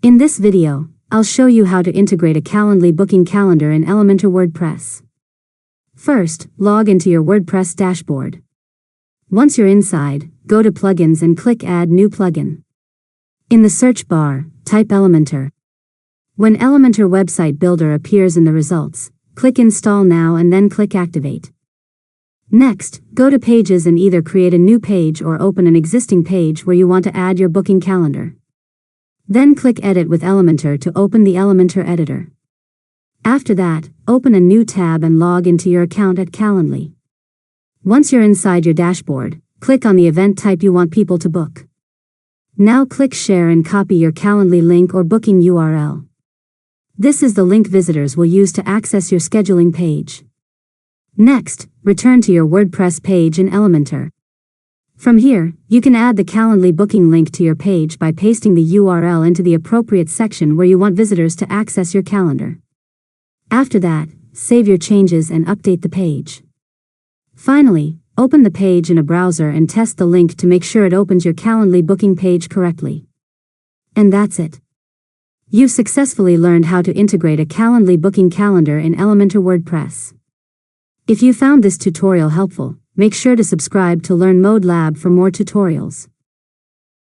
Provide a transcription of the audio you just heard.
In this video, I'll show you how to integrate a Calendly booking calendar in Elementor WordPress. First, log into your WordPress dashboard. Once you're inside, go to Plugins and click Add New Plugin. In the search bar, type Elementor. When Elementor Website Builder appears in the results, click Install Now and then click Activate. Next, go to Pages and either create a new page or open an existing page where you want to add your booking calendar. Then click Edit with Elementor to open the Elementor editor. After that, open a new tab and log into your account at Calendly. Once you're inside your dashboard, click on the event type you want people to book. Now click Share and copy your Calendly link or booking URL. This is the link visitors will use to access your scheduling page. Next, return to your WordPress page in Elementor. From here, you can add the Calendly booking link to your page by pasting the URL into the appropriate section where you want visitors to access your calendar. After that, save your changes and update the page. Finally, open the page in a browser and test the link to make sure it opens your Calendly booking page correctly. And that's it. You've successfully learned how to integrate a Calendly booking calendar in Elementor WordPress. If you found this tutorial helpful, make sure to subscribe to LearnModelab for more tutorials.